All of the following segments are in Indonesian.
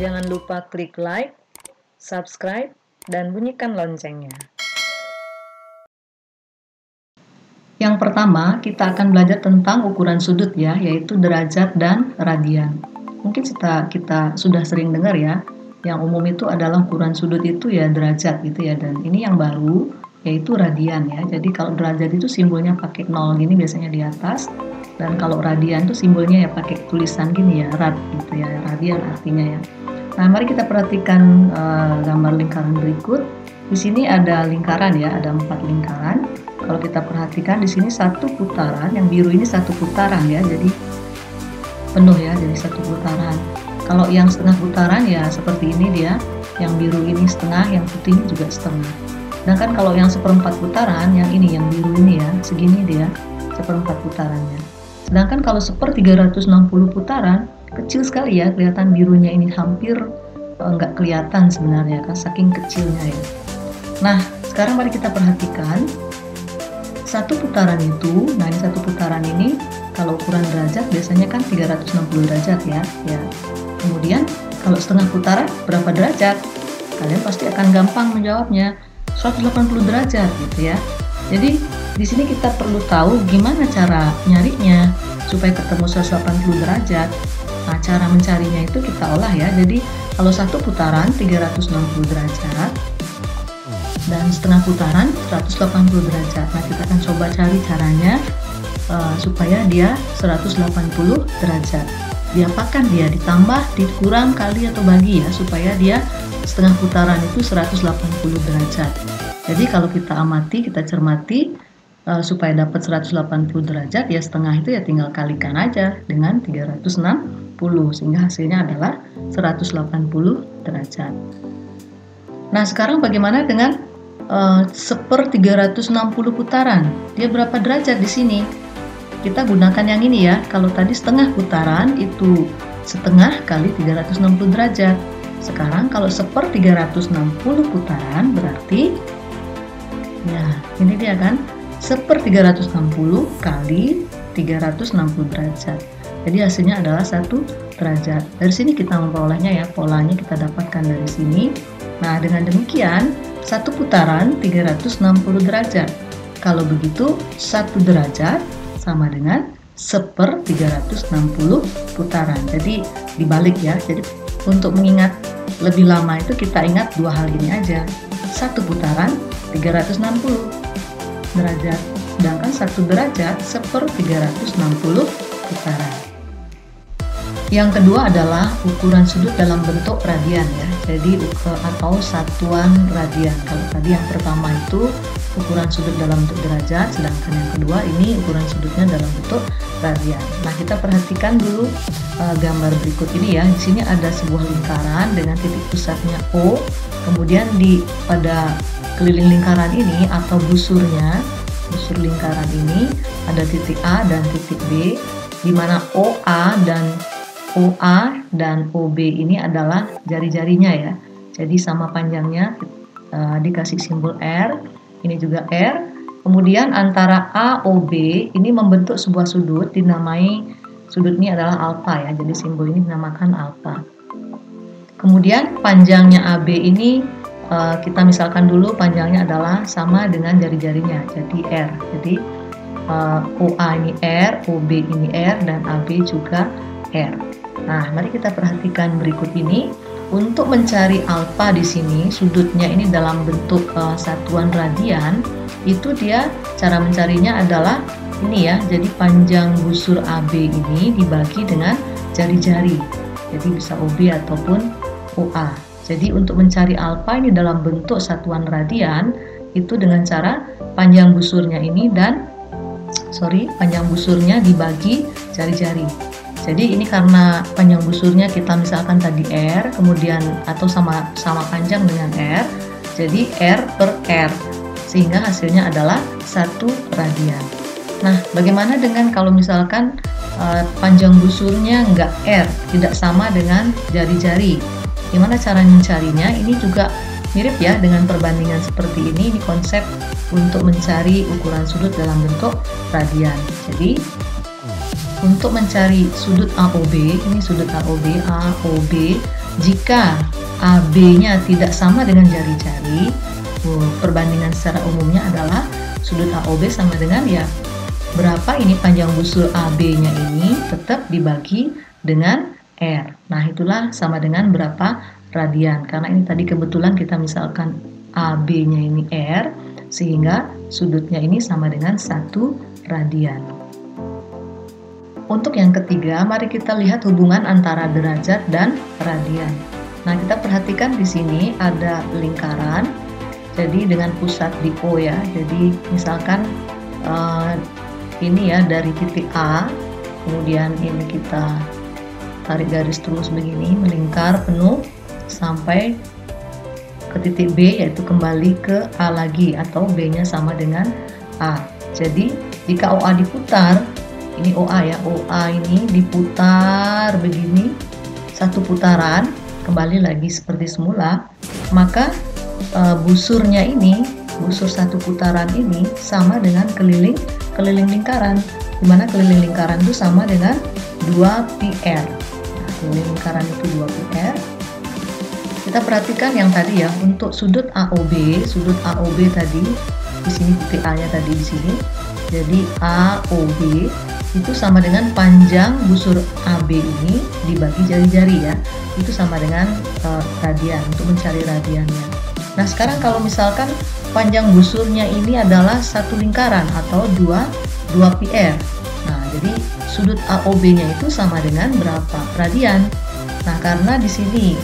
Jangan lupa klik like, subscribe, dan bunyikan loncengnya. Yang pertama, kita akan belajar tentang ukuran sudut ya, yaitu derajat dan radian. Mungkin kita sudah sering dengar ya, yang umum itu adalah ukuran sudut itu ya derajat gitu ya, dan ini yang baru yaitu radian ya. Jadi kalau derajat itu simbolnya pakai 0 gini biasanya di atas, dan kalau radian itu simbolnya ya pakai tulisan gini ya, rad gitu ya, radian artinya ya. Nah, mari kita perhatikan gambar lingkaran berikut. Di sini ada lingkaran ya, ada 4 lingkaran. Kalau kita perhatikan di sini satu putaran, yang biru ini satu putaran ya, jadi penuh ya, jadi satu putaran. Kalau yang setengah putaran ya seperti ini dia, yang biru ini setengah, yang putih ini juga setengah. Sedangkan kalau yang seperempat putaran, yang ini, yang biru ini ya, segini dia, seperempat putarannya. Sedangkan kalau 1/360 putaran, kecil sekali ya, kelihatan birunya ini hampir nggak kelihatan sebenarnya kan, saking kecilnya ya. Nah, sekarang mari kita perhatikan satu putaran itu. Nah, ini satu putaran ini kalau ukuran derajat biasanya kan 360 derajat ya. Kemudian kalau setengah putaran berapa derajat? Kalian pasti akan gampang menjawabnya, 180 derajat gitu ya. Jadi di sini kita perlu tahu gimana cara nyarinya supaya ketemu 180 derajat. Nah, cara mencarinya itu kita olah ya. Jadi kalau satu putaran 360 derajat dan setengah putaran 180 derajat. Nah, kita akan coba cari caranya supaya dia 180 derajat. Diapakan dia? Ditambah, dikurang, kali, atau bagi ya, supaya dia setengah putaran itu 180 derajat. Jadi kalau kita amati, kita cermati, supaya dapat 180 derajat ya setengah itu ya tinggal kalikan aja dengan 360 sehingga hasilnya adalah 180 derajat. Nah, sekarang bagaimana dengan 1/360 putaran? Dia berapa derajat di sini? Kita gunakan yang ini ya. Kalau tadi setengah putaran itu setengah kali 360 derajat. Sekarang kalau 1/360 putaran berarti ya ini dia kan 1/360 kali 360 derajat. Jadi hasilnya adalah 1 derajat. Dari sini kita memperolehnya ya, polanya kita dapatkan dari sini. Nah, dengan demikian satu putaran 360 derajat. Kalau begitu 1 derajat sama dengan 1/360 putaran. Jadi dibalik ya. Jadi untuk mengingat lebih lama itu kita ingat dua hal ini aja. Satu putaran 360 derajat, sedangkan 1 derajat 1/360 putaran. Yang kedua adalah ukuran sudut dalam bentuk radian ya, jadi atau satuan radian. Kalau tadi yang pertama itu ukuran sudut dalam bentuk derajat, sedangkan yang kedua ini ukuran sudutnya dalam bentuk radian. Nah, kita perhatikan dulu gambar berikut ini ya. Di sini ada sebuah lingkaran dengan titik pusatnya O, kemudian pada keliling lingkaran ini atau busur lingkaran ini ada titik A dan titik B, di mana OA dan OB ini adalah jari-jarinya ya. Jadi sama panjangnya, dikasih simbol R, ini juga R. Kemudian antara AOB ini membentuk sebuah sudut, dinamai sudut ini adalah alfa ya. Jadi simbol ini dinamakan alfa. Kemudian panjangnya AB ini kita misalkan dulu panjangnya adalah sama dengan jari-jarinya, jadi R. Jadi OA ini R, OB ini R, dan AB juga R. Nah, mari kita perhatikan berikut ini. Untuk mencari alfa di sini, sudutnya ini dalam bentuk satuan radian, itu dia cara mencarinya adalah ini ya. Jadi panjang busur AB ini dibagi dengan jari-jari. Jadi bisa OB ataupun OA. Jadi untuk mencari alfa ini dalam bentuk satuan radian itu dengan cara panjang busurnya dibagi jari-jari. Jadi ini karena panjang busurnya kita misalkan tadi R, kemudian atau sama panjang dengan R, jadi R per R, sehingga hasilnya adalah 1 radian. Nah, bagaimana dengan kalau misalkan panjang busurnya enggak R, tidak sama dengan jari-jari? Gimana cara mencarinya? Ini juga mirip ya dengan perbandingan seperti ini. Ini konsep untuk mencari ukuran sudut dalam bentuk radian. Jadi untuk mencari sudut AOB, ini sudut AOB Jika AB-nya tidak sama dengan jari-jari, perbandingan secara umumnya adalah sudut AOB sama dengan ya berapa ini panjang busur AB-nya ini tetap dibagi dengan R. Nah, itulah sama dengan berapa radian. Karena ini tadi kebetulan kita misalkan AB-nya ini R, sehingga sudutnya ini sama dengan 1 radian. Untuk yang ketiga, mari kita lihat hubungan antara derajat dan radian. Nah, kita perhatikan di sini ada lingkaran, jadi dengan pusat di O ya. Jadi misalkan ini ya dari titik A, kemudian ini kita tarik garis terus begini, melingkar penuh sampai ke titik B, yaitu kembali ke A lagi, atau B-nya sama dengan A. Jadi jika OA diputar, ini OA ya, OA ini diputar begini, satu putaran, kembali lagi seperti semula, maka busurnya ini, busur satu putaran ini sama dengan keliling lingkaran, dimana keliling lingkaran itu sama dengan 2πr. Nah, keliling lingkaran itu 2πr. Kita perhatikan yang tadi ya, untuk sudut AOB tadi di sini titik A-nya tadi di sini. Jadi AOB itu sama dengan panjang busur AB ini dibagi jari-jari ya. Itu sama dengan radian, untuk mencari radiannya. Nah, sekarang kalau misalkan panjang busurnya ini adalah satu lingkaran atau 2πr. Nah, jadi sudut AOB-nya itu sama dengan berapa radian? Nah, karena di sini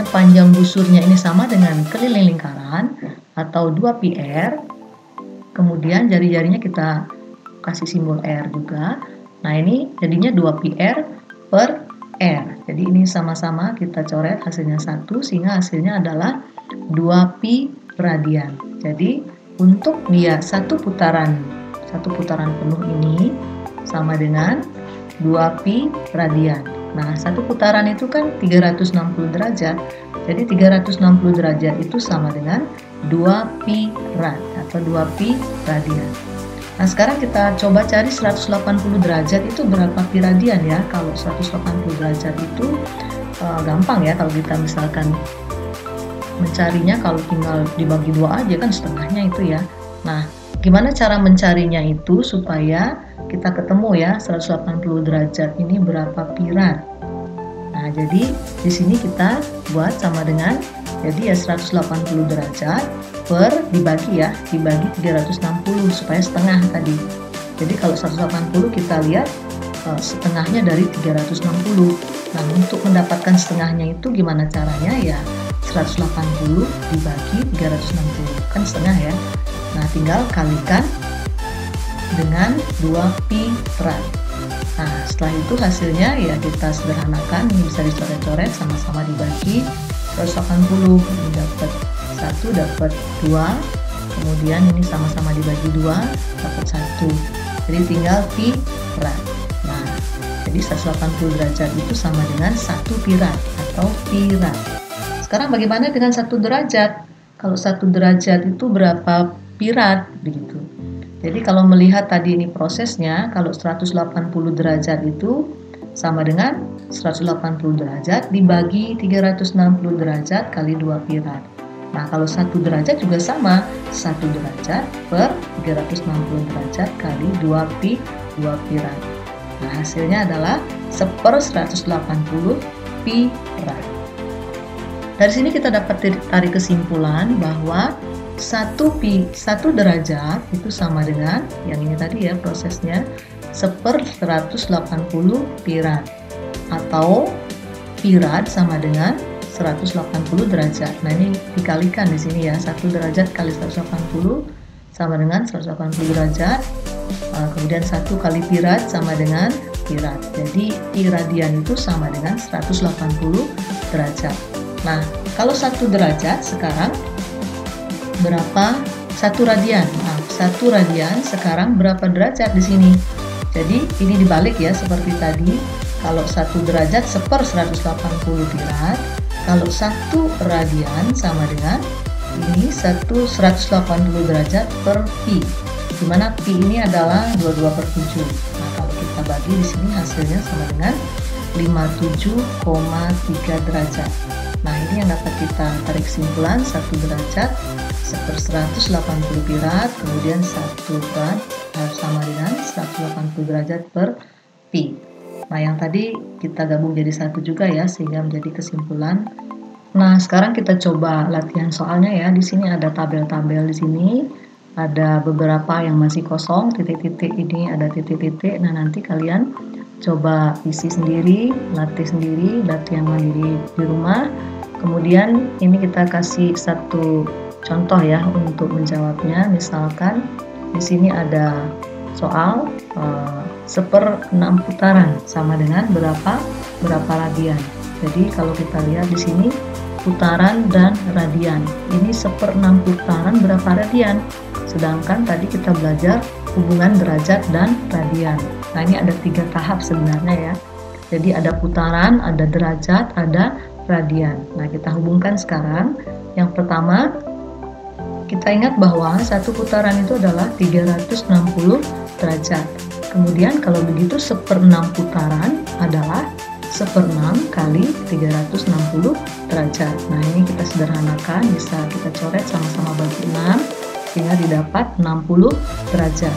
panjang busurnya ini sama dengan keliling lingkaran atau 2πr. Kemudian jari-jarinya kita kasih simbol R juga. Nah, ini jadinya 2πr per R. Jadi ini sama-sama kita coret hasilnya 1, sehingga hasilnya adalah 2π radian. Jadi untuk dia satu putaran penuh ini sama dengan 2π radian. Nah, satu putaran itu kan 360 derajat. Jadi 360 derajat itu sama dengan 2π rad atau 2π radian. Nah, sekarang kita coba cari 180 derajat itu berapa pi radian ya. Kalau 180 derajat itu gampang ya, kalau kita misalkan mencarinya, kalau tinggal dibagi 2 aja kan setengahnya itu ya. Nah, gimana cara mencarinya itu supaya kita ketemu ya 180 derajat ini berapa pi rad. Nah, jadi di sini kita buat sama dengan, jadi ya 180 derajat per dibagi 360 supaya setengah tadi. Jadi kalau 180 kita lihat setengahnya dari 360. Nah, untuk mendapatkan setengahnya itu gimana caranya ya? 180 dibagi 360 kan setengah ya. Nah, tinggal kalikan dengan 2π rad. Nah, setelah itu hasilnya ya kita sederhanakan, ini bisa dicoret-coret, sama-sama dibagi 180, ini dapat 1 dapat 2, kemudian ini sama-sama dibagi 2 dapat 1. Jadi tinggal pi rad. Nah, jadi 180 derajat itu sama dengan 1 pi rad atau pi rad. Sekarang bagaimana dengan 1 derajat? Kalau 1 derajat itu berapa pi rad begitu. Jadi kalau melihat tadi ini prosesnya, kalau 180 derajat itu sama dengan 180 derajat dibagi 360 derajat kali 2 pi rad. Nah, kalau 1 derajat juga sama, 1 derajat per 360 derajat kali 2 pi rad. Nah, hasilnya adalah 1/180 pi rad. Dari sini kita dapat tarik kesimpulan bahwa 1 derajat itu sama dengan, yang ini tadi ya prosesnya, 1/180 pi rad, atau pi rad sama dengan 180 derajat. Nah, ini dikalikan di sini ya, 1 derajat kali 180 sama dengan 180 derajat, kemudian 1 kali pi rad sama dengan pi rad. Jadi pi radian itu sama dengan 180 derajat. Nah, kalau 1 derajat sekarang berapa 1 radian? Nah, 1 radian sekarang berapa derajat di sini? Jadi ini dibalik ya, seperti tadi. Kalau 1 derajat 1/180 pi rad, kalau 1 radian sama dengan ini 1/180 derajat per pi. Dimana pi ini adalah 22/7. Nah, kalau kita bagi di sini hasilnya sama dengan 57,3 derajat. Nah, ini yang dapat kita tarik kesimpulan, 1 derajat /180 pi rad, kemudian 1 rad sama dengan 180 derajat per pi. Nah, yang tadi kita gabung jadi satu juga ya, sehingga menjadi kesimpulan. Nah, sekarang kita coba latihan soalnya ya. Di sini ada tabel-tabel di sini. Ada beberapa yang masih kosong, titik-titik ini ada titik-titik. Nah, nanti kalian coba isi sendiri, latih sendiri, latihan mandiri di rumah. Kemudian ini kita kasih satu contoh ya untuk menjawabnya. Misalkan di sini ada soal 1/6 putaran sama dengan berapa radian. Jadi kalau kita lihat di sini putaran dan radian. Ini 1/6 putaran berapa radian? Sedangkan tadi kita belajar hubungan derajat dan radian. Nah, ini ada 3 tahap sebenarnya ya. Jadi ada putaran, ada derajat, ada radian. Nah, kita hubungkan sekarang. Yang pertama, kita ingat bahwa satu putaran itu adalah 360 derajat. Kemudian kalau begitu 1/6 putaran adalah 1/6 kali 360 derajat. Nah, ini kita sederhanakan, bisa kita coret sama-sama bagi 6 sehingga didapat 60 derajat.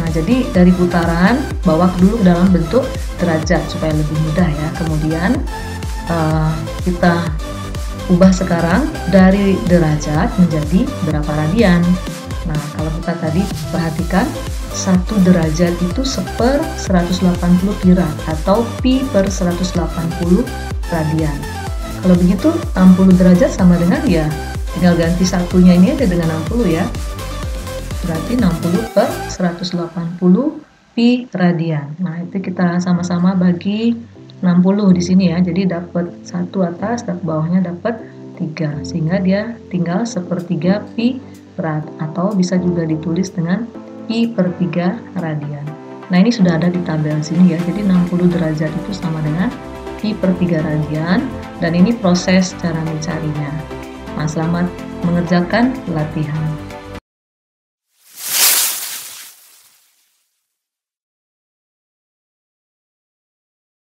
Nah, jadi dari putaran bawa dulu dalam bentuk derajat supaya lebih mudah ya. Kemudian kita ubah sekarang dari derajat menjadi berapa radian. Nah, kalau kita tadi perhatikan 1 derajat itu 1/180 pi rad atau pi per 180 radian. Kalau begitu 60 derajat sama dengan ya tinggal ganti satunya ini aja dengan 60 ya. Berarti 60 per 180 pi radian. Nah, itu kita sama-sama bagi 60 di sini ya. Jadi dapat 1 atas dan bawahnya dapat 3. Sehingga dia tinggal 1/3 pi rad atau bisa juga ditulis dengan pi per 3 radian. Nah, ini sudah ada di tabel sini ya. Jadi 60 derajat itu sama dengan pi per 3 radian dan ini proses cara mencarinya. Nah, selamat mengerjakan latihan.